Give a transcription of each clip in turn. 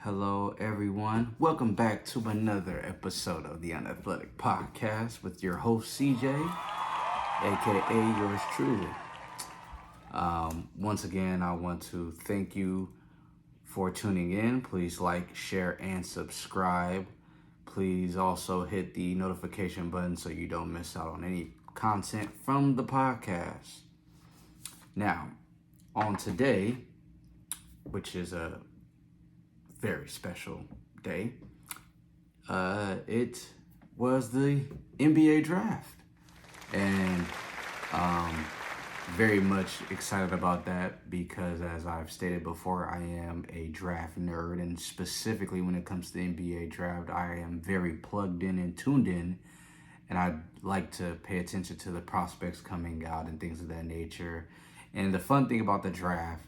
Hello, everyone. Welcome back to another episode of the UNathletic Podcast with your host, CJ, aka yours truly. Once again, I want to thank you for tuning in. Please like, share, and subscribe. Please also hit the notification button so you don't miss out on any content from the podcast. Now, on today, which is a very special day, it was the NBA draft, and very much excited about that because, as I've stated before, I am a draft nerd, and specifically when it comes to the NBA draft, I am very plugged in and tuned in, and I like to pay attention to the prospects coming out and things of that nature. And the fun thing about the draft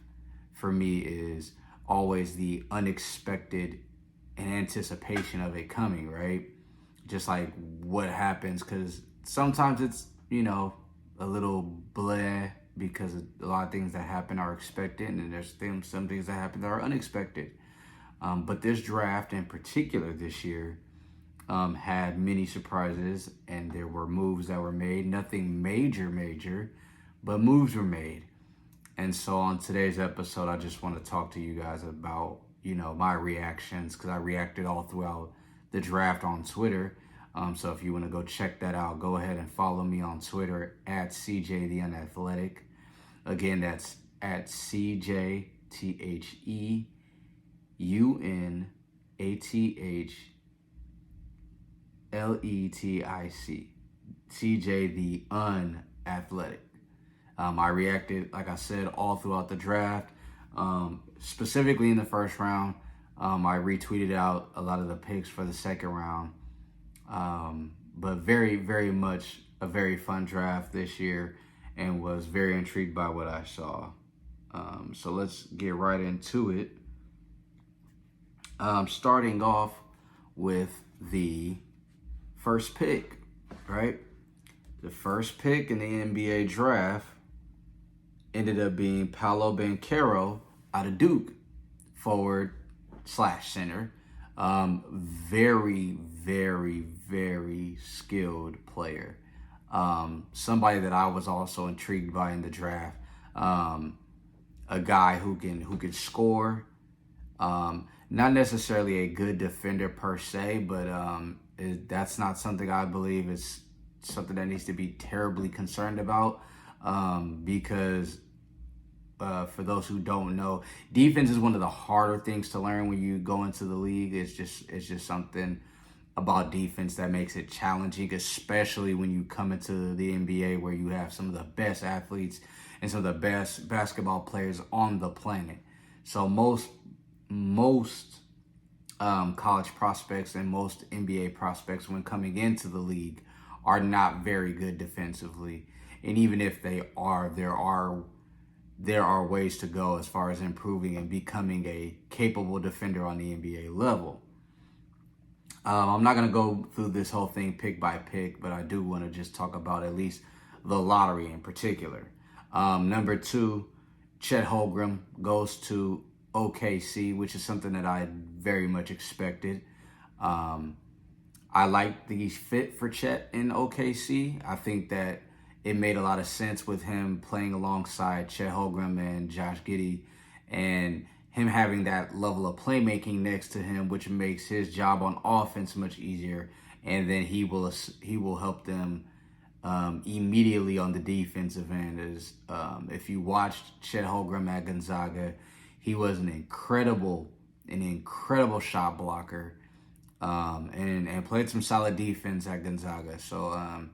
for me is always the unexpected and anticipation of it coming, right? Just like what happens, because sometimes it's, a little bleh because a lot of things that happen are expected, and there's some things that happen that are unexpected. But this draft in particular this year had many surprises, and there were moves that were made. Nothing major, but moves were made. And so on today's episode, I just want to talk to you guys about, my reactions, because I reacted all throughout the draft on Twitter. So if you want to go check that out, go ahead and follow me on Twitter at CJ the UnAthletic. Again, that's at CJTheUNATHLETIC. CJ the Unathletic. I reacted, like I said, all throughout the draft. Specifically in the first round, I retweeted out a lot of the picks for the second round. But very, very much a very fun draft this year, and was very intrigued by what I saw. So let's get right into it. Starting off with the first pick, right? The first pick in the NBA draft ended up being Paolo Banchero out of Duke, forward/center. Very, very, very skilled player. Somebody that I was also intrigued by in the draft. A guy who can score. Not necessarily a good defender per se, but that's not something I believe is something that needs to be terribly concerned about, because for those who don't know, defense is one of the harder things to learn when you go into the league. It's just something about defense that makes it challenging, especially when you come into the NBA where you have some of the best athletes and some of the best basketball players on the planet. So most college prospects and most NBA prospects, when coming into the league, are not very good defensively. And even if they are, there are ways to go as far as improving and becoming a capable defender on the NBA level. I'm not going to go through this whole thing pick by pick, but I do want to just talk about at least the lottery in particular. Number 2, Chet Holmgren goes to OKC, which is something that I very much expected. I like the fit for Chet in OKC. I think that it made a lot of sense with him playing alongside Chet Holmgren and Josh Giddey, and him having that level of playmaking next to him, which makes his job on offense much easier. And then he will help them immediately on the defensive end. As if you watched Chet Holmgren at Gonzaga, he was an incredible shot blocker, and played some solid defense at Gonzaga. So,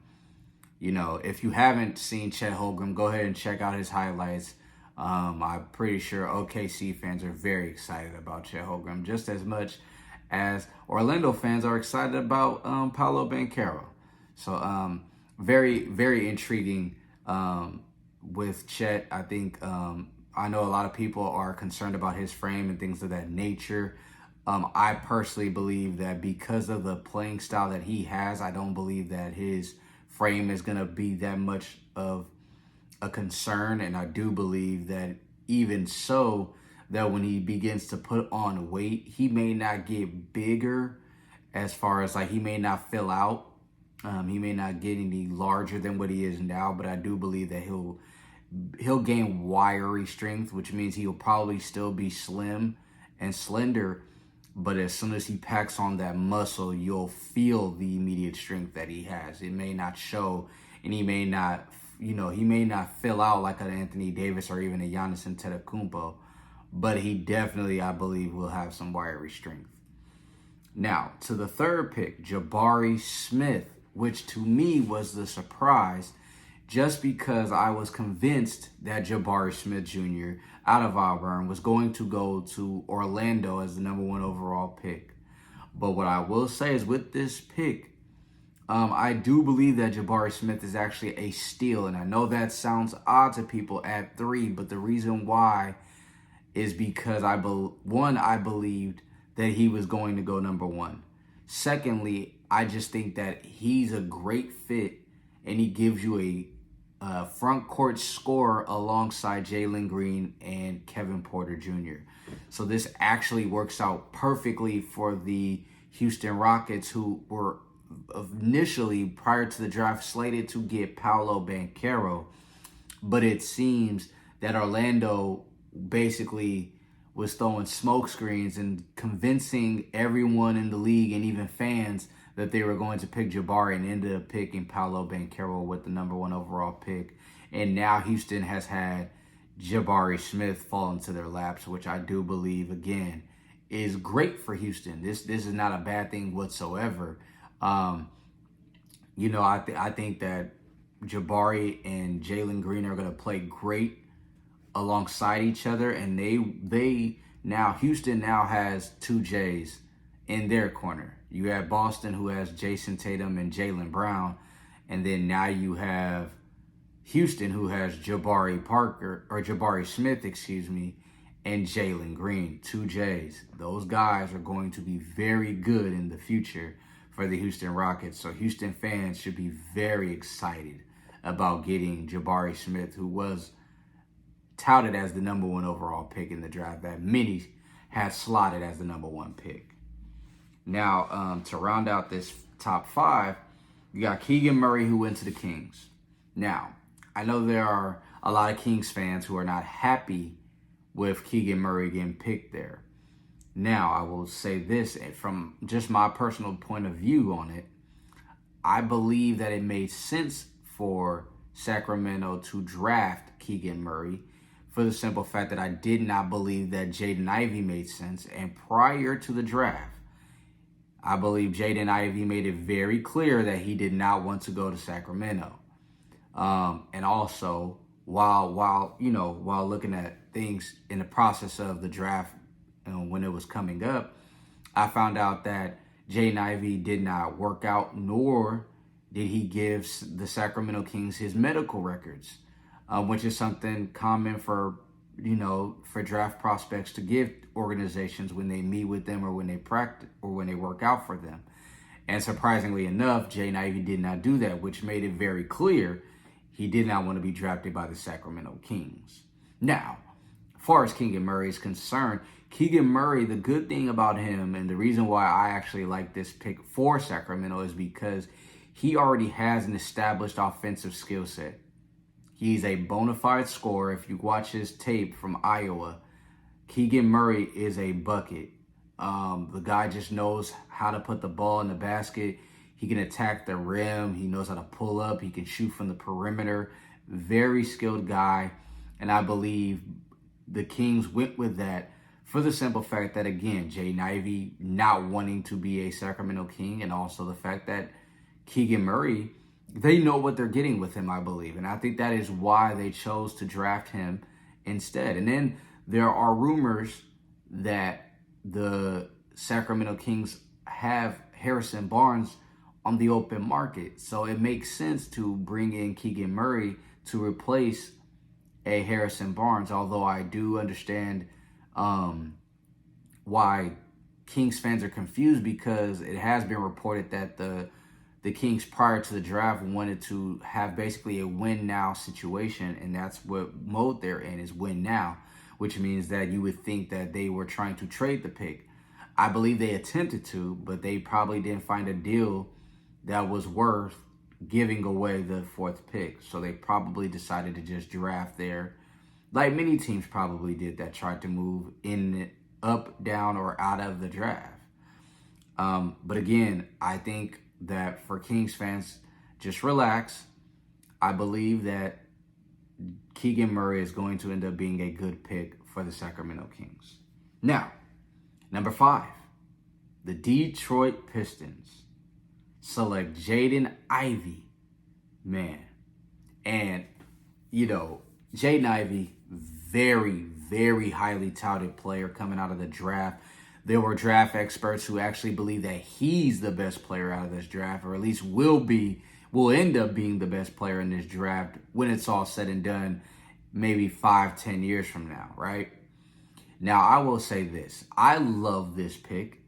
if you haven't seen Chet Holmgren, go ahead and check out his highlights. I'm pretty sure OKC fans are very excited about Chet Holmgren, just as much as Orlando fans are excited about Paolo Banchero. So, very, very intriguing with Chet. I think I know a lot of people are concerned about his frame and things of that nature. I personally believe that because of the playing style that he has, I don't believe that his frame is going to be that much of a concern. And I do believe that even so, that when he begins to put on weight, he may not get bigger as far as like he may not fill out. He may not get any larger than what he is now, but I do believe that he'll gain wiry strength, which means he'll probably still be slim and slender. But as soon as he packs on that muscle, you'll feel the immediate strength that he has. It may not show, and he may not, he may not fill out like an Anthony Davis or even a Giannis Antetokounmpo, but he definitely, I believe, will have some wiry strength. Now, to the third pick, Jabari Smith, which to me was the surprise, just because I was convinced that Jabari Smith Jr. out of Auburn was going to go to Orlando as the number 1 overall pick. But what I will say is with this pick, I do believe that Jabari Smith is actually a steal. And I know that sounds odd to people at 3, but the reason why is because I believed that he was going to go number 1. Secondly, I just think that he's a great fit and he gives you a front court scorer alongside Jalen Green and Kevin Porter Jr. So this actually works out perfectly for the Houston Rockets, who were initially, prior to the draft, slated to get Paolo Banchero. But it seems that Orlando basically was throwing smoke screens and convincing everyone in the league and even fans that they were going to pick Jabari, and ended up picking Paolo Banchero with the number 1 overall pick. And now Houston has had Jabari Smith fall into their laps, which I do believe, again, is great for Houston. This is not a bad thing whatsoever. I think that Jabari and Jalen Green are going to play great alongside each other, and Houston now has 2 J's in their corner. You have Boston, who has Jason Tatum and Jaylen Brown, and then now you have Houston, who has Jabari Smith, and Jalen Green, 2 J's. Those guys are going to be very good in the future for the Houston Rockets. So Houston fans should be very excited about getting Jabari Smith, who was touted as the number 1 overall pick in the draft, that many had slotted as the number 1 pick. Now, to round out this top 5, you got Keegan Murray, who went to the Kings. Now, I know there are a lot of Kings fans who are not happy with Keegan Murray getting picked there. Now, I will say this, from just my personal point of view on it, I believe that it made sense for Sacramento to draft Keegan Murray for the simple fact that I did not believe that Jaden Ivey made sense. And prior to the draft, I believe Jaden Ivey made it very clear that he did not want to go to Sacramento. And also, while looking at things in the process of the draft, when it was coming up, I found out that Jaden Ivey did not work out, nor did he give the Sacramento Kings his medical records, which is something common for draft prospects to give organizations when they meet with them or when they practice or when they work out for them. And surprisingly enough, Jaden Ivey did not do that, which made it very clear he did not want to be drafted by the Sacramento Kings. Now, as far as Keegan Murray is concerned, Keegan Murray, the good thing about him and the reason why I actually like this pick for Sacramento is because he already has an established offensive skill set. He's a bona fide scorer. If you watch his tape from Iowa, Keegan Murray is a bucket. The guy just knows how to put the ball in the basket. He can attack the rim. He knows how to pull up. He can shoot from the perimeter. Very skilled guy. And I believe the Kings went with that for the simple fact that, again, Jaden Ivey not wanting to be a Sacramento King, and also the fact that Keegan Murray, they know what they're getting with him, I believe. And I think that is why they chose to draft him instead. And then there are rumors that the Sacramento Kings have Harrison Barnes on the open market. So it makes sense to bring in Keegan Murray to replace a Harrison Barnes, although I do understand why Kings fans are confused, because it has been reported that the Kings prior to the draft wanted to have basically a win now situation, and that's what mode they're in, is win now, which means that you would think that they were trying to trade the pick. I believe they attempted to, but they probably didn't find a deal that was worth giving away the 4th pick. So they probably decided to just draft there, like many teams probably did that tried to move in up, down, or out of the draft. But again, I think that for Kings fans, just relax. I believe that Keegan Murray is going to end up being a good pick for the Sacramento Kings. Now, number 5, the Detroit Pistons select Jaden Ivey. Man. And, Jaden Ivey, very, very highly touted player coming out of the draft. There were draft experts who actually believe that he's the best player out of this draft, or at least will end up being the best player in this draft when it's all said and done, maybe 5-10 years from now, right? Now, I will say this. I love this pick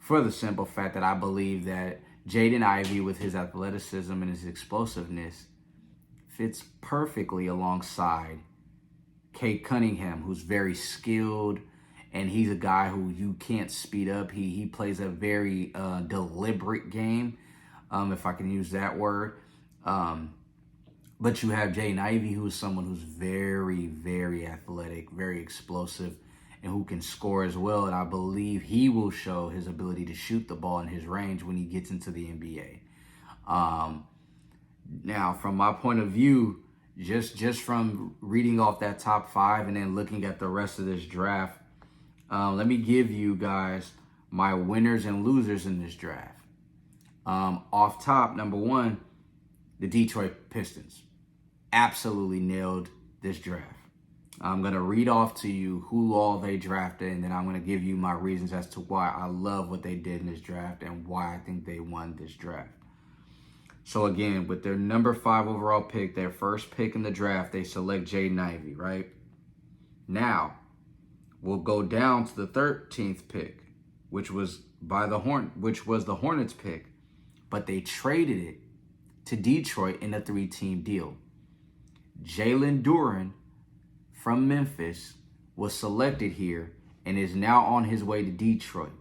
for the simple fact that I believe that Jaden Ivey, with his athleticism and his explosiveness, fits perfectly alongside Cade Cunningham, who's very skilled, and he's a guy who you can't speed up. He plays a very deliberate game, if I can use that word. But you have Jaden Ivey, who is someone who's very, very athletic, very explosive, and who can score as well. And I believe he will show his ability to shoot the ball in his range when he gets into the NBA. Now, from my point of view, just from reading off that top 5 and then looking at the rest of this draft, let me give you guys my winners and losers in this draft. Off top, number 1, the Detroit Pistons absolutely nailed this draft. I'm going to read off to you who all they drafted, and then I'm going to give you my reasons as to why I love what they did in this draft and why I think they won this draft. So again, with their number 5 overall pick, their first pick in the draft, they select Jaden Ivey, right? Now, we'll go down to the 13th pick, which was the Hornets pick, but they traded it to Detroit in a 3-team deal. Jalen Duren from Memphis was selected here and is now on his way to Detroit.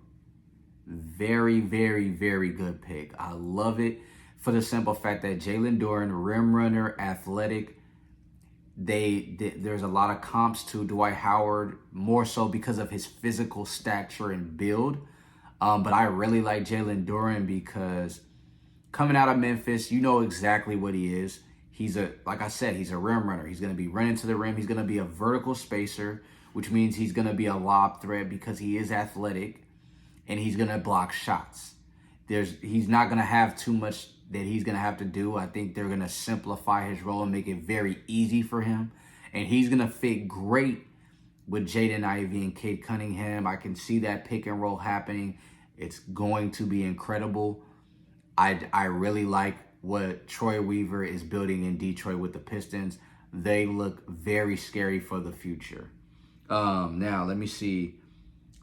Very, very, very good pick. I love it for the simple fact that Jalen Duren, rim runner, athletic. There's a lot of comps to Dwight Howard, more so because of his physical stature and build. But I really like Jalen Duren because coming out of Memphis, you know exactly what he is. Like I said, he's a rim runner. He's going to be running to the rim. He's going to be a vertical spacer, which means he's going to be a lob threat because he is athletic, and he's going to block shots. He's not going to have too much that he's going to have to do. I think they're going to simplify his role and make it very easy for him. And he's going to fit great with Jaden Ivey and Cade Cunningham. I can see that pick and roll happening. It's going to be incredible. I really like what Troy Weaver is building in Detroit with the Pistons. They look very scary for the future. Now, let me see.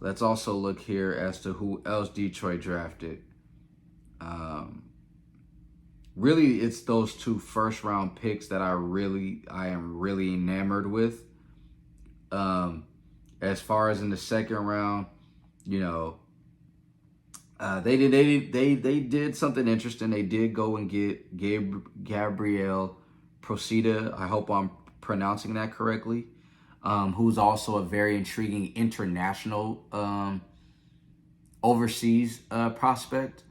Let's also look here as to who else Detroit drafted. Really, it's those 2 first-round picks that I am really enamored with. As far as in the second round, they did something interesting. They did go and get Gabriel Procida. I hope I'm pronouncing that correctly. Who's also a very intriguing international overseas prospect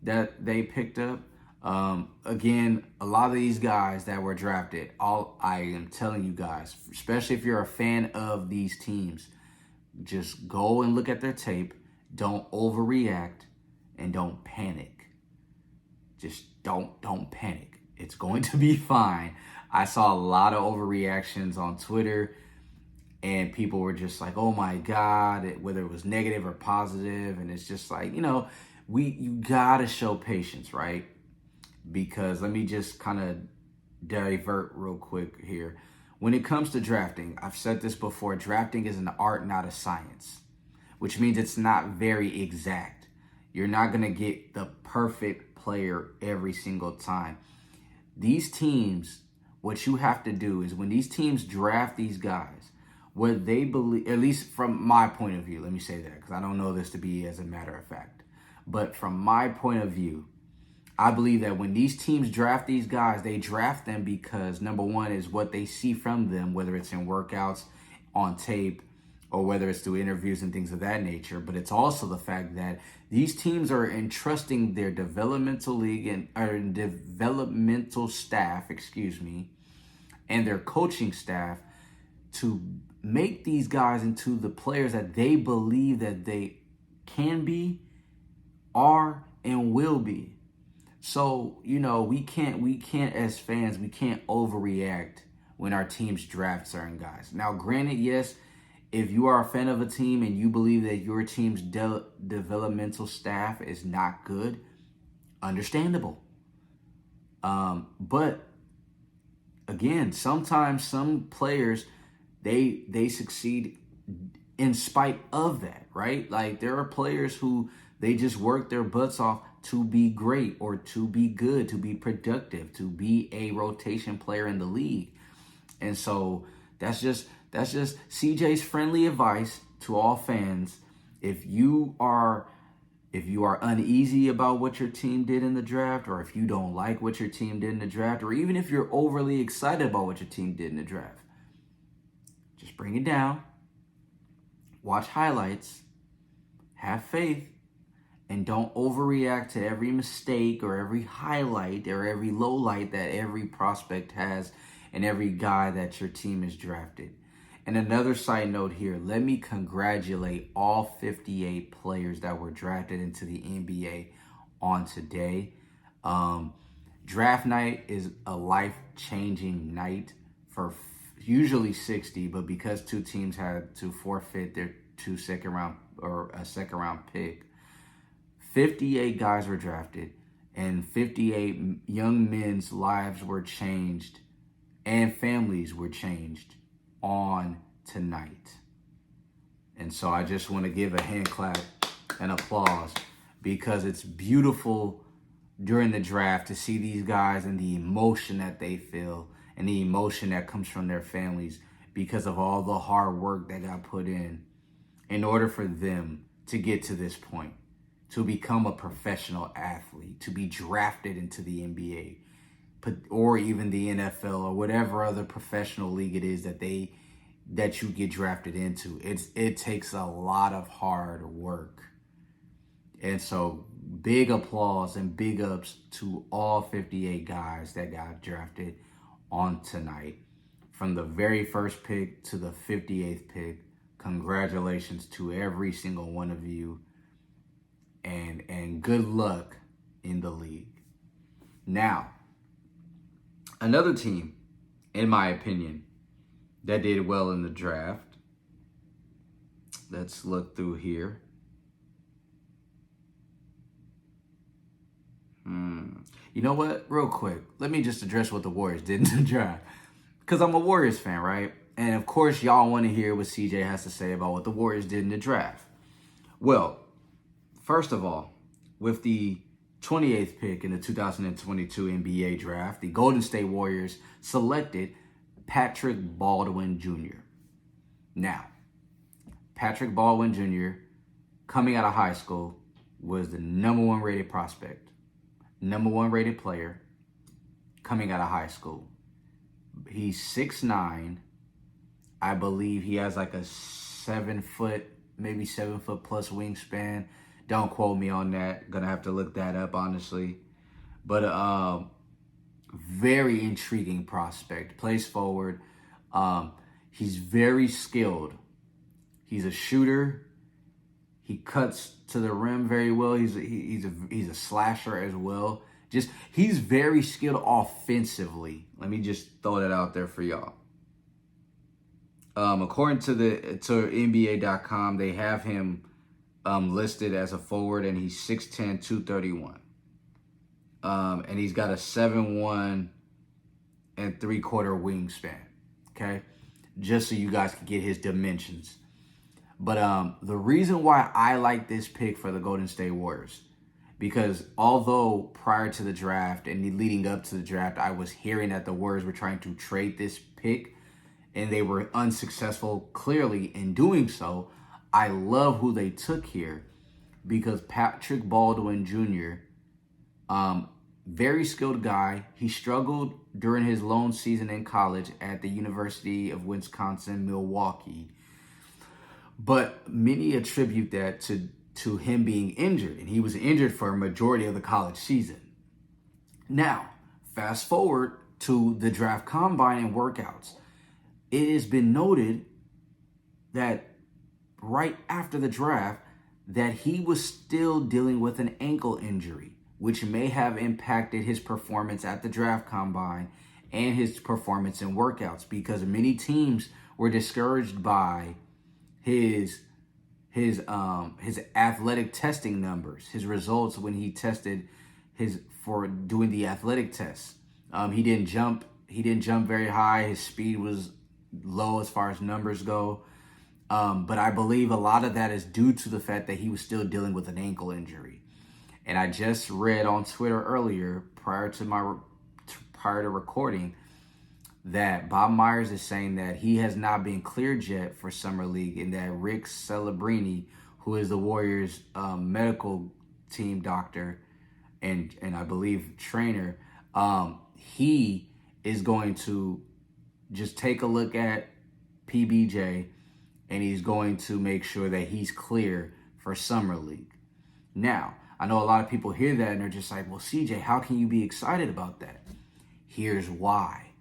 that they picked up. Again, a lot of these guys that were drafted, I am telling you guys, especially if you're a fan of these teams, just go and look at their tape. Don't overreact and don't panic. Just don't panic. It's going to be fine. I saw a lot of overreactions on Twitter, and people were just like, oh my God, whether it was negative or positive. And it's just like, you gotta show patience, right? Because let me just kind of divert real quick here. When it comes to drafting, I've said this before, drafting is an art, not a science, which means it's not very exact. You're not going to get the perfect player every single time. These teams, what you have to do is when these teams draft these guys, what they believe, at least from my point of view, let me say that, because I don't know this to be as a matter of fact. But from my point of view, I believe that when these teams draft these guys, they draft them because, number one, is what they see from them, whether it's in workouts, on tape, or whether it's through interviews and things of that nature. But it's also the fact that these teams are entrusting their developmental league or developmental staff, and their coaching staff to make these guys into the players that they believe that they can be, are, and will be. So, we can't as fans, we can't overreact when our teams draft certain guys. Now, granted, yes, if you are a fan of a team and you believe that your team's developmental staff is not good, understandable. But again, sometimes some players, they succeed in spite of that, right? Like, there are players who they just work their butts off to be great, or to be good, to be productive, to be a rotation player in the league. And so that's just CJ's friendly advice to all fans. If you are uneasy about what your team did in the draft, or if you don't like what your team did in the draft, or even if you're overly excited about what your team did in the draft, just bring it down, watch highlights, have faith, and don't overreact to every mistake or every highlight or every low light that every prospect has and every guy that your team has drafted. And another side note here, let me congratulate all 58 players that were drafted into the NBA on today. Draft night is a life-changing night for usually 60, but because two teams had to forfeit their a second round pick, 58 guys were drafted, and 58 young men's lives were changed and families were changed on tonight. And so I just want to give a hand clap and applause, because it's beautiful during the draft to see these guys and the emotion that they feel and the emotion that comes from their families because of all the hard work that got put in order for them to get to this point, to become a professional athlete, to be drafted into the NBA, or even the NFL, or whatever other professional league it is that you get drafted into. It takes a lot of hard work. And so big applause and big ups to all 58 guys that got drafted on tonight. From the very first pick to the 58th pick, congratulations to every single one of you. And good luck in the league. Now, another team, in my opinion, that did well in the draft. Let's look through here. You know what? Real quick, let me just address what the Warriors did in the draft. Because I'm a Warriors fan, right? And of course, y'all want to hear what CJ has to say about what the Warriors did in the draft. Well, first of all, with the 28th pick in the 2022 NBA draft, the Golden State Warriors selected Patrick Baldwin Jr. Now, Patrick Baldwin Jr., coming out of high school, was the number one rated prospect, number one rated player coming out of high school. He's 6'9". I believe he has like a 7 foot, maybe 7 foot plus wingspan. Don't quote me on that. Gonna have to look that up, honestly. But very intriguing prospect. Plays forward. He's very skilled. He's a shooter. He cuts to the rim very well. He's a slasher as well. He's very skilled offensively. Let me just throw that out there for y'all. According to NBA.com, they have him listed as a forward, and he's 6'10", 231. And he's got a 7'1" and 3/4 wingspan. Okay, just so you guys can get his dimensions. But the reason why I like this pick for the Golden State Warriors, because although prior to the draft and leading up to the draft, I was hearing that the Warriors were trying to trade this pick, and they were unsuccessful clearly in doing so. I love who they took here because Patrick Baldwin Jr., very skilled guy. He struggled during his lone season in college at the University of Wisconsin-Milwaukee. But many attribute that to him being injured, and he was injured for a majority of the college season. Now, fast forward to the draft combine and workouts. It has been noted that right after the draft that he was still dealing with an ankle injury, which may have impacted his performance at the draft combine and his performance in workouts, because many teams were discouraged by his athletic testing numbers, his results when he tested for doing the athletic tests. He didn't jump very high. His speed was low as far as numbers go. But I believe a lot of that is due to the fact that he was still dealing with an ankle injury. And I just read on Twitter earlier, prior to recording, that Bob Myers is saying that he has not been cleared yet for Summer League, and that Rick Celebrini, who is the Warriors' medical team doctor and I believe trainer, he is going to just take a look at PBJ, and he's going to make sure that he's clear for Summer League. Now, I know a lot of people hear that and they're just like, well, CJ, how can you be excited about that? Here's why.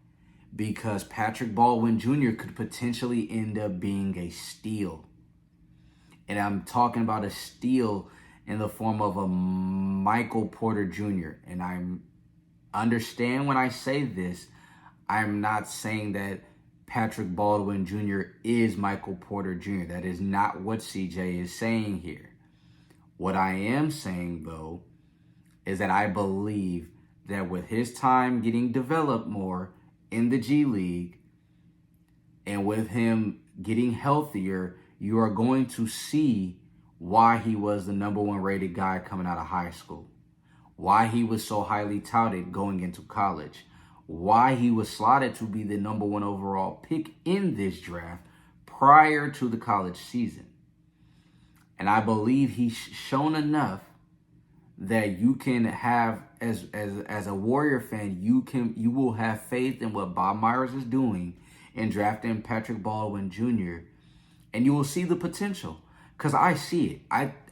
Because Patrick Baldwin Jr. could potentially end up being a steal. And I'm talking about a steal in the form of a Michael Porter Jr. And I understand when I say this, I'm not saying that Patrick Baldwin Jr. is Michael Porter Jr. That is not what CJ is saying here. What I am saying, though, is that I believe that with his time getting developed more in the G League and with him getting healthier, you are going to see why he was the number one rated guy coming out of high school, why he was so highly touted going into college, why he was slotted to be the number one overall pick in this draft prior to the college season. And I believe he's shown enough that you can have, as a Warrior fan, you will have faith in what Bob Myers is doing in drafting Patrick Baldwin Jr., and you will see the potential, because I see it.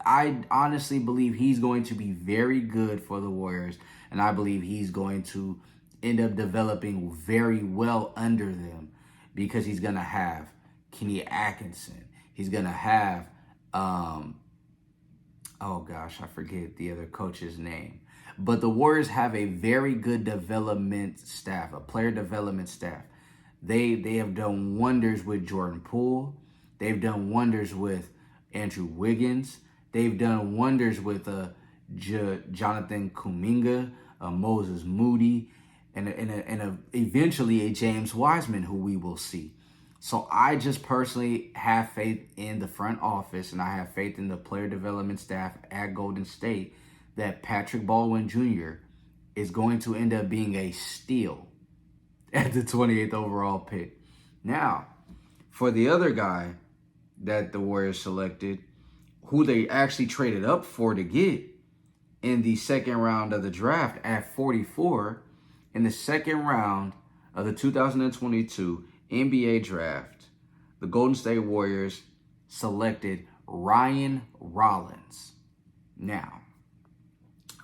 I honestly believe he's going to be very good for the Warriors, and I believe he's going to end up developing very well under them, because he's going to have Kenny Atkinson. He's going to have, I forget the other coach's name. But the Warriors have a very good development staff, a player development staff. They have done wonders with Jordan Poole. They've done wonders with Andrew Wiggins. They've done wonders with Jonathan Kuminga, Moses Moody, and eventually a James Wiseman, who we will see. So I just personally have faith in the front office, and I have faith in the player development staff at Golden State, that Patrick Baldwin Jr. is going to end up being a steal at the 28th overall pick. Now, for the other guy that the Warriors selected, who they actually traded up for to get in the second round of the draft at 44, in the second round of the 2022 NBA draft, the Golden State Warriors selected Ryan Rollins. Now,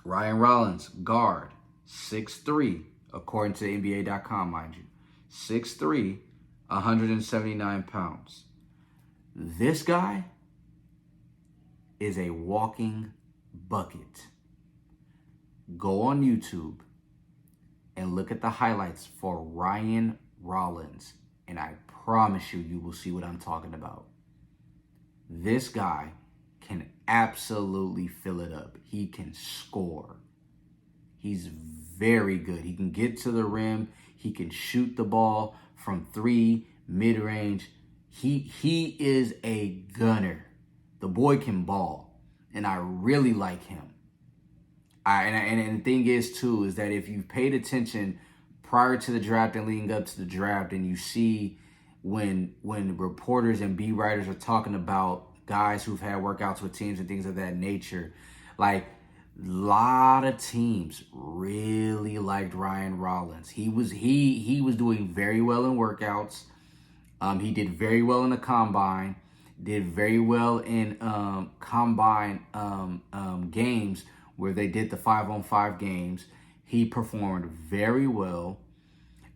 Ryan Rollins, guard, 6'3", according to NBA.com, mind you. 6'3", 179 pounds. This guy is a walking bucket. Go on YouTube and look at the highlights for Ryan Rollins, and I promise you will see what I'm talking about. This guy can absolutely fill it up. He can score. He's very good. He can get to the rim. He can shoot the ball from 3, mid-range. He is a gunner. The boy can ball, and I really like him. And the thing is, too, is that if you've paid attention prior to the draft and leading up to the draft, and you see when reporters and beat writers are talking about guys who've had workouts with teams and things of that nature, like a lot of teams really liked Ryan Rollins. He was doing very well in workouts. He did very well in the combine. Did very well in combine games where they did the 5-on-5 games. He performed very well.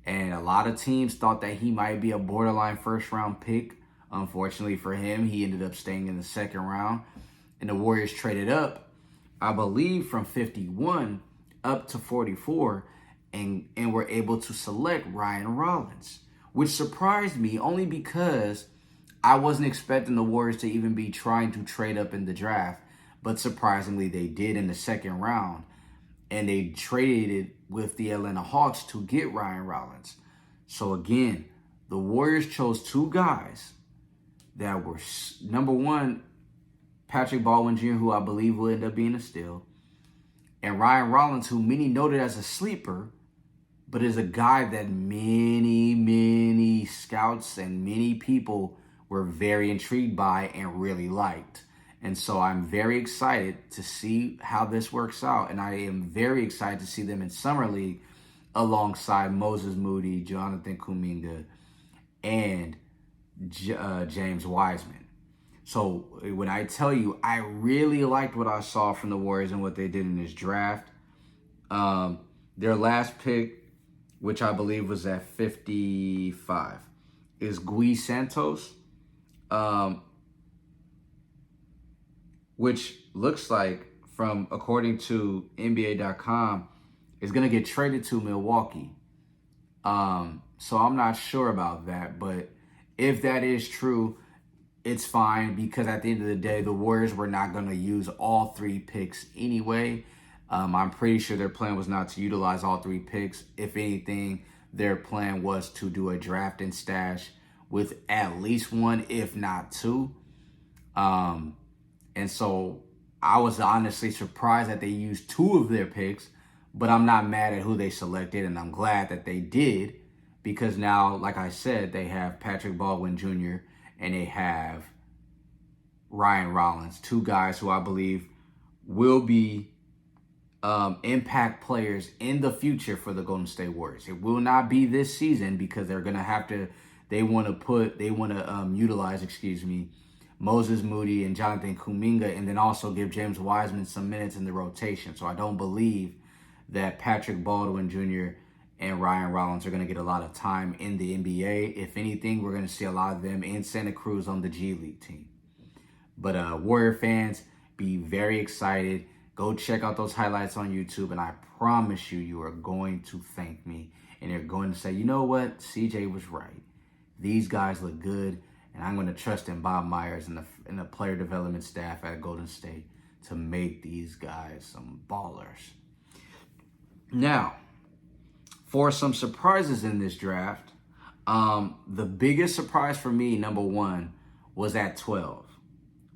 And a lot of teams thought that he might be a borderline first-round pick. Unfortunately for him, he ended up staying in the second round. And the Warriors traded up, I believe, from 51 up to 44 and were able to select Ryan Rollins, which surprised me only because I wasn't expecting the Warriors to even be trying to trade up in the draft. But surprisingly, they did in the second round. And they traded with the Atlanta Hawks to get Ryan Rollins. So again, the Warriors chose two guys that were, number one, Patrick Baldwin Jr., who I believe will end up being a steal, and Ryan Rollins, who many noted as a sleeper, but is a guy that many scouts and many people were very intrigued by and really liked. And so I'm very excited to see how this works out. And I am very excited to see them in Summer League alongside Moses Moody, Jonathan Kuminga, and James Wiseman. So when I tell you, I really liked what I saw from the Warriors and what they did in this draft. Their last pick, which I believe was at 55, is Gui Santos. Which looks like, from according to NBA.com, is going to get traded to Milwaukee. So I'm not sure about that. But if that is true, it's fine, because at the end of the day, the Warriors were not going to use all three picks anyway. I'm pretty sure their plan was not to utilize all three picks. If anything, their plan was to do a draft and stash with at least one, if not two. And so I was honestly surprised that they used two of their picks, but I'm not mad at who they selected, and I'm glad that they did, because now, like I said, they have Patrick Baldwin Jr. and they have Ryan Rollins, two guys who I believe will be impact players in the future for the Golden State Warriors. It will not be this season, because they're going to have to, they want to utilize Moses Moody and Jonathan Kuminga, and then also give James Wiseman some minutes in the rotation. So I don't believe that Patrick Baldwin Jr. and Ryan Rollins are going to get a lot of time in the NBA. If anything, we're going to see a lot of them in Santa Cruz on the G League team. But Warrior fans, be very excited. Go check out those highlights on YouTube, and I promise you are going to thank me. And you're going to say, you know what? CJ was right. These guys look good. And I'm going to trust in Bob Myers and the player development staff at Golden State to make these guys some ballers. Now, for some surprises in this draft, the biggest surprise for me, number one, was at 12,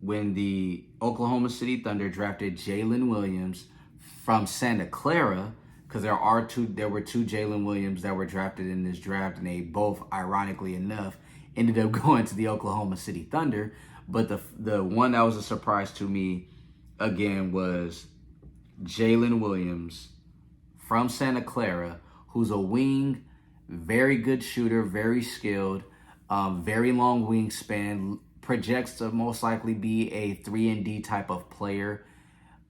when the Oklahoma City Thunder drafted Jalen Williams from Santa Clara, because there were two Jalen Williams that were drafted in this draft, and they both, ironically enough, ended up going to the Oklahoma City Thunder. But the one that was a surprise to me, again, was Jalen Williams from Santa Clara, who's a wing, very good shooter, very skilled, very long wingspan, projects to most likely be a 3-and-D type of player.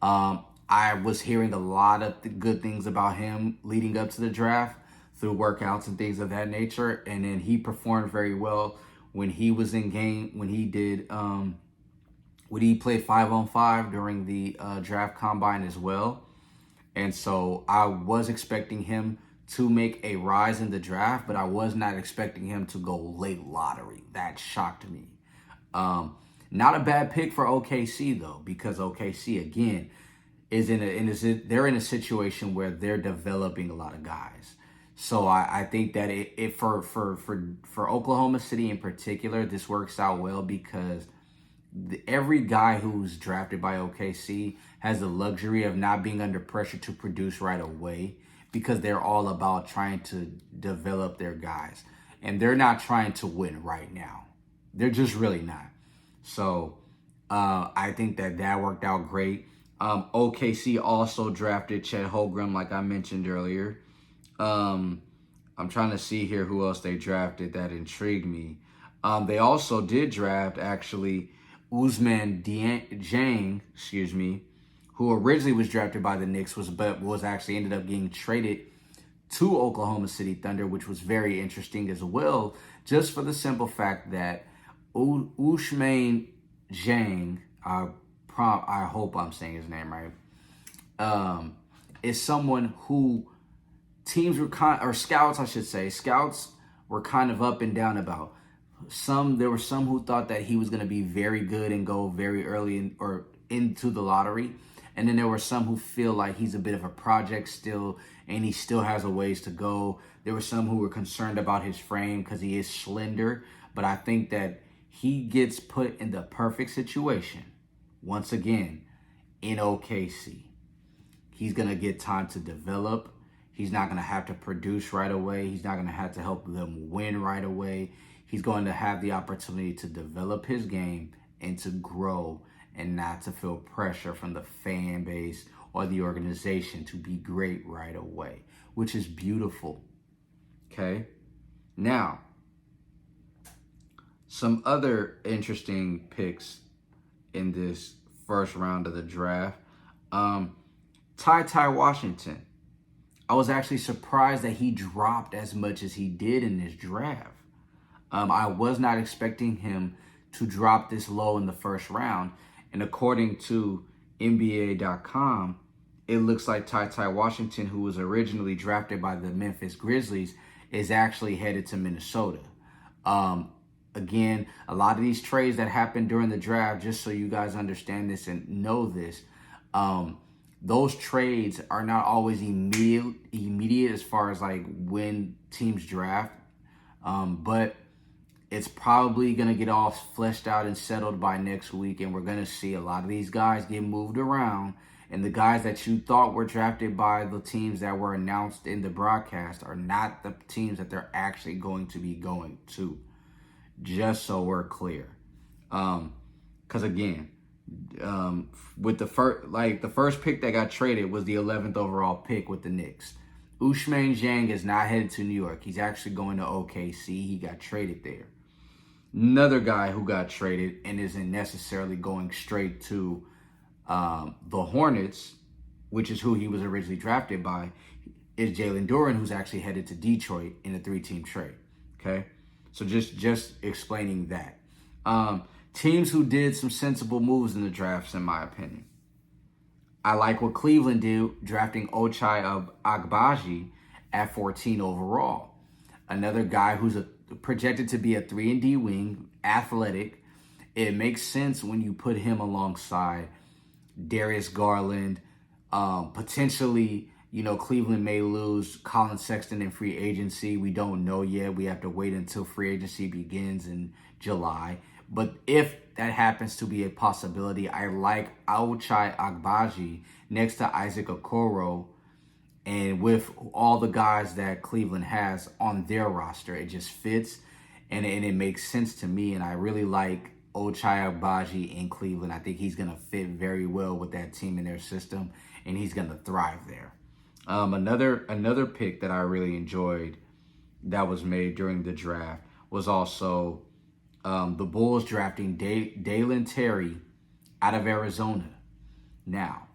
I was hearing a lot of good things about him leading up to the draft through workouts and things of that nature. And then he performed very well when he was in game, when he played 5-on-5 during the draft combine as well. And so I was expecting him to make a rise in the draft, but I was not expecting him to go late lottery. That shocked me. Not a bad pick for OKC though, because OKC again they're in a situation where they're developing a lot of guys. So I think that for Oklahoma City in particular, this works out well, because every guy who's drafted by OKC has the luxury of not being under pressure to produce right away, because they're all about trying to develop their guys. and they're not trying to win right now. They're just really not. So I think that worked out great. OKC also drafted Chet Holmgren, like I mentioned earlier. I'm trying to see here who else they drafted that intrigued me. They also did draft, actually, Ousmane Dieng, who originally was drafted by the Knicks, but was actually ended up getting traded to Oklahoma City Thunder, which was very interesting as well, just for the simple fact that Ousmane Dieng, I hope I'm saying his name right, is someone who teams were scouts were kind of up and down about. There were some who thought that he was going to be very good and go very early into the lottery. And then there were some who feel like he's a bit of a project still, and he still has a ways to go. There were some who were concerned about his frame because he is slender. But I think that he gets put in the perfect situation, once again, in OKC. He's going to get time to develop. He's not going to have to produce right away. He's not going to have to help them win right away. He's going to have the opportunity to develop his game and to grow and not to feel pressure from the fan base or the organization to be great right away, which is beautiful. Okay? Now, some other interesting picks in this first round of the draft. Ty Washington. I was actually surprised that he dropped as much as he did in this draft. I was not expecting him to drop this low in the first round. And according to NBA.com, it looks like Ty Washington, who was originally drafted by the Memphis Grizzlies, is actually headed to Minnesota. Again, a lot of these trades that happened during the draft, just so you guys understand this and know this, those trades are not always immediate as far as like when teams draft. But it's probably going to get all fleshed out and settled by next week. And we're going to see a lot of these guys get moved around. And the guys that you thought were drafted by the teams that were announced in the broadcast are not the teams that they're actually going to be going to. Just so we're clear. Because again, with the first pick that got traded was the 11th overall pick with the Knicks. Ousmane Dieng is not headed to New York. He's actually going to OKC. He got traded there. Another guy who got traded and isn't necessarily going straight to the Hornets, which is who he was originally drafted by, is Jalen Duren, who's actually headed to Detroit in a 3-team trade. Okay, so just explaining that. Teams who did some sensible moves in the drafts, in my opinion. I like what Cleveland did, drafting Ochai Agbaji at 14 overall. Another guy who's projected to be a 3-and-D wing, athletic. It makes sense when you put him alongside Darius Garland. Potentially, Cleveland may lose Colin Sexton in free agency. We don't know yet. We have to wait until free agency begins in July. But if that happens to be a possibility, I like Ochai Agbaji next to Isaac Okoro. And with all the guys that Cleveland has on their roster, it just fits. And it makes sense to me. And I really like Ochai Agbaji in Cleveland. I think he's going to fit very well with that team and their system. And he's going to thrive there. Another pick that I really enjoyed that was made during the draft was also the Bulls drafting Dalen Terry out of Arizona. Now,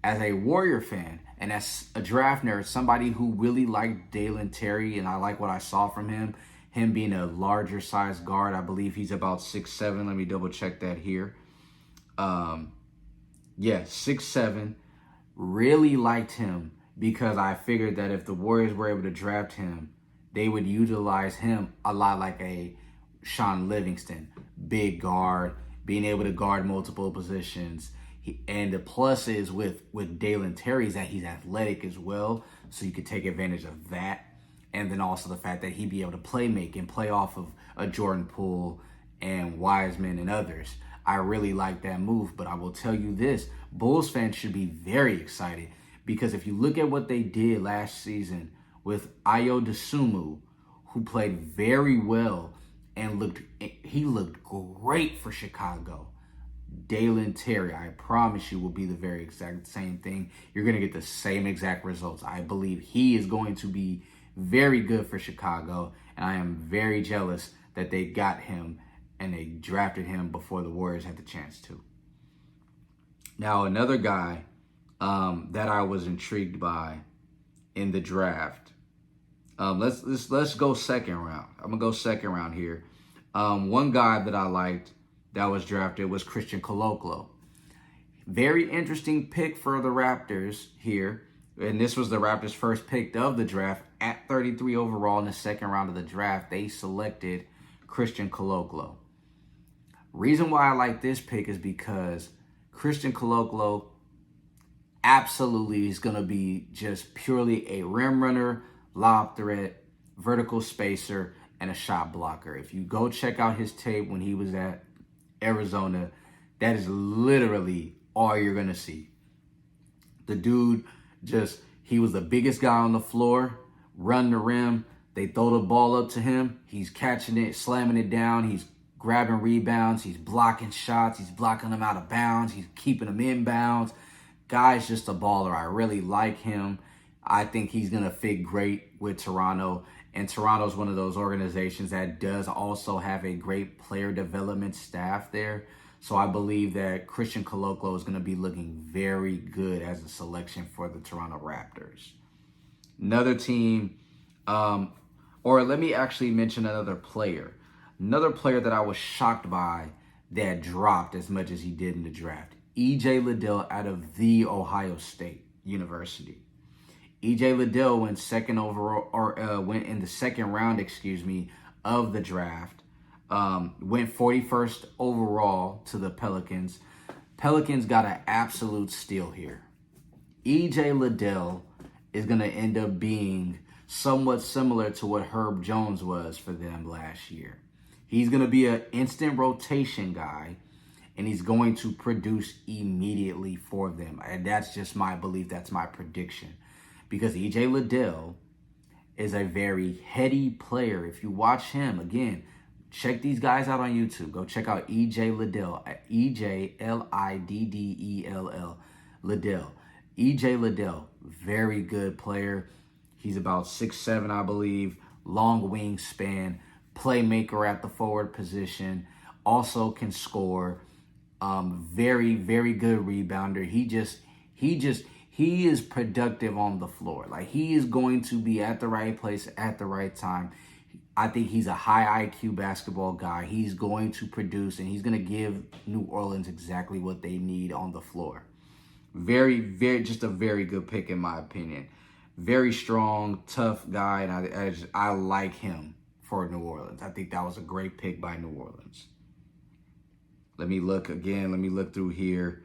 as a Warrior fan and as a draft nerd, somebody who really liked Dalen Terry, and I like what I saw from him being a larger size guard. I believe he's about 6'7". Let me double check that here. 6'7". Really liked him because I figured that if the Warriors were able to draft him, they would utilize him a lot like a Sean Livingston, big guard, being able to guard multiple positions. And the plus is with Dalen Terry is that he's athletic as well, so you could take advantage of that. And then also the fact that he'd be able to play off of a Jordan Poole and Wiseman and others. I really like that move, but I will tell you this, Bulls fans should be very excited because if you look at what they did last season with Ayo Dosunmu, who played very well and looked great for Chicago. Dalen Terry, I promise you, will be the very exact same thing. You're going to get the same exact results. I believe he is going to be very good for Chicago, and I am very jealous that they got him and they drafted him before the Warriors had the chance to. Now, another guy that I was intrigued by in the draft. Let's go second round. I'm gonna go second round here. One guy that I liked that was drafted was Christian Kolokolo. Very interesting pick for the Raptors here. And this was the Raptors' first pick of the draft. At 33 overall in the second round of the draft, they selected Christian Kolokolo. Reason why I like this pick is because Christian Kolokolo absolutely is going to be just purely a rim runner, lob threat, vertical spacer, and a shot blocker. If you go check out his tape when he was at Arizona, that is literally all you're going to see. The dude he was the biggest guy on the floor, run the rim. They throw the ball up to him. He's catching it, slamming it down. He's grabbing rebounds. He's blocking shots. He's blocking them out of bounds. He's keeping them in bounds. Guy's just a baller. I really like him. I think he's going to fit great with Toronto. And Toronto's one of those organizations that does also have a great player development staff there. So I believe that Christian Kolokolo is going to be looking very good as a selection for the Toronto Raptors. Another team, or let me actually mention another player. Another player that I was shocked by that dropped as much as he did in the draft. E.J. Liddell out of The Ohio State University. E.J. Liddell went second overall, or went in the second round, of the draft. Went 41st overall to the Pelicans. Pelicans got an absolute steal here. E.J. Liddell is going to end up being somewhat similar to what Herb Jones was for them last year. He's going to be an instant rotation guy, and he's going to produce immediately for them. And that's just my belief. That's my prediction. Because E.J. Liddell is a very heady player. If you watch him, again, check these guys out on YouTube. Go check out E.J. Liddell. E.J.Liddell. Liddell. E.J. Liddell, very good player. He's about 6'7", I believe. Long wingspan. Playmaker at the forward position. Also can score. Very, very good rebounder. He is productive on the floor. Like, he is going to be at the right place at the right time. I think he's a high IQ basketball guy. He's going to produce, and he's going to give New Orleans exactly what they need on the floor. Just a very good pick in my opinion. Very strong, tough guy, and I like him for New Orleans. I think that was a great pick by New Orleans. Let me look again. Let me look through here.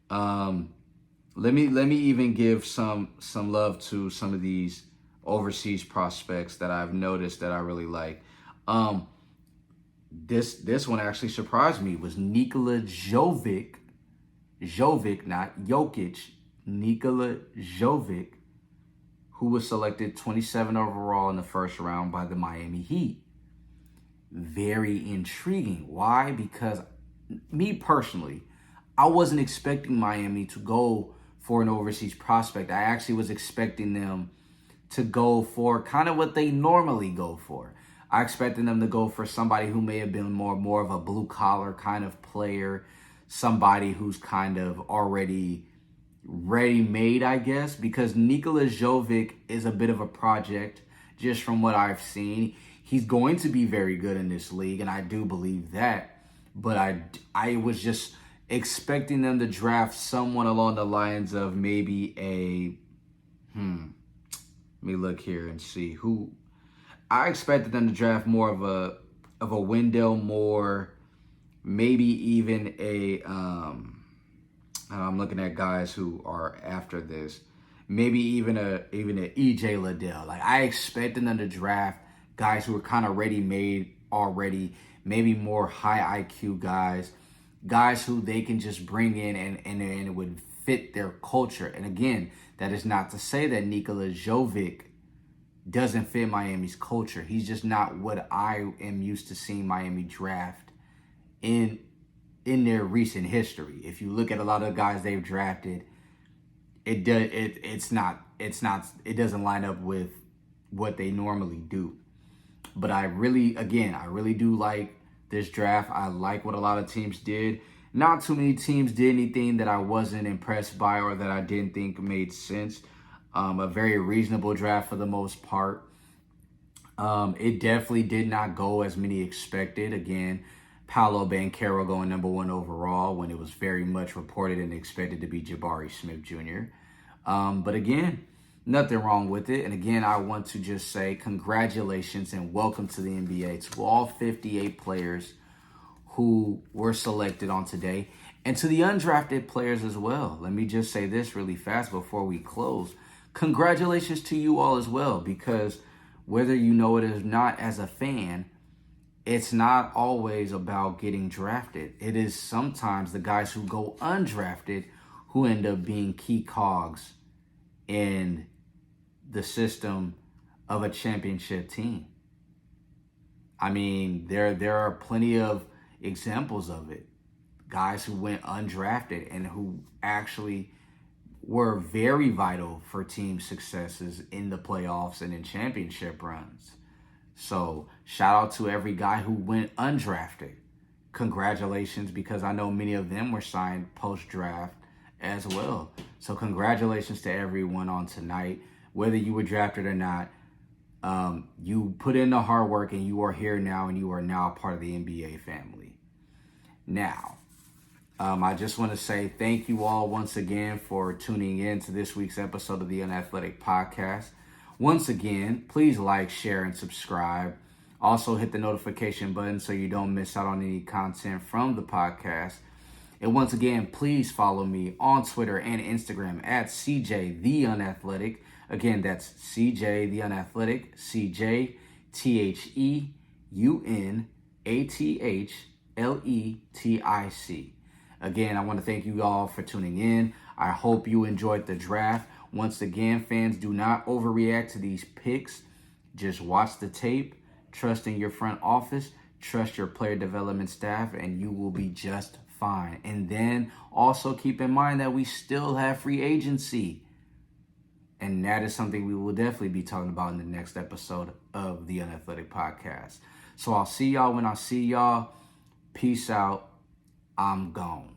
Let me even give some love to some of these overseas prospects that I've noticed that I really like. This one actually surprised me. Was Nikola Jovic, not Jokic, Nikola Jovic, who was selected 27 overall in the first round by the Miami Heat. Very intriguing. Why? Because me personally, I wasn't expecting Miami to go for an overseas prospect. I actually was expecting them to go for kind of what they normally go for. I expected them to go for somebody who may have been more of a blue-collar kind of player, somebody who's kind of already ready-made, I guess, because Nikola Jovic is a bit of a project just from what I've seen. He's going to be very good in this league, and I do believe that, but I was just expecting them to draft someone along the lines of maybe let me look here and see who. I expected them to draft more of a Wendell Moore, maybe even I'm looking at guys who are after this, maybe even a E.J. Liddell. Like, I expected them to draft guys who are kind of ready-made already, maybe more high IQ guys who they can just bring in and it would fit their culture. And again, that is not to say that Nikola Jovic doesn't fit Miami's culture. He's just not what I am used to seeing Miami draft in their recent history. If you look at a lot of the guys they've drafted, it doesn't line up with what they normally do. But I really do like this draft. I like what a lot of teams did. Not too many teams did anything that I wasn't impressed by or that I didn't think made sense. A very reasonable draft for the most part. It definitely did not go as many expected. Again, Paolo Banchero going number 1 overall when it was very much reported and expected to be Jabari Smith Jr. But again, nothing wrong with it. And again, I want to just say congratulations and welcome to the NBA to all 58 players who were selected on today, and to the undrafted players as well. Let me just say this really fast before we close. Congratulations to you all as well, because whether you know it or not as a fan, it's not always about getting drafted. It is sometimes the guys who go undrafted who end up being key cogs in the system of a championship team. I mean, there are plenty of examples of it. Guys who went undrafted and who actually were very vital for team successes in the playoffs and in championship runs. So shout out to every guy who went undrafted. Congratulations, because I know many of them were signed post-draft as well. So congratulations to everyone on tonight. Whether you were drafted or not, you put in the hard work and you are here now, and you are now a part of the NBA family. Now, I just want to say thank you all once again for tuning in to this week's episode of the UNathletic Podcast. Once again, please like, share, and subscribe. Also, hit the notification button so you don't miss out on any content from the podcast. And once again, please follow me on Twitter and Instagram at CJ the Unathletic. Again, that's CJ the Unathletic, CJ TheUnathletic. Again, I want to thank you all for tuning in. I hope you enjoyed the draft. Once again, fans, do not overreact to these picks. Just watch the tape, trust in your front office, trust your player development staff, and you will be just fine. And then also keep in mind that we still have free agency. And that is something we will definitely be talking about in the next episode of the UNathletic Podcast. So I'll see y'all when I see y'all. Peace out. I'm gone.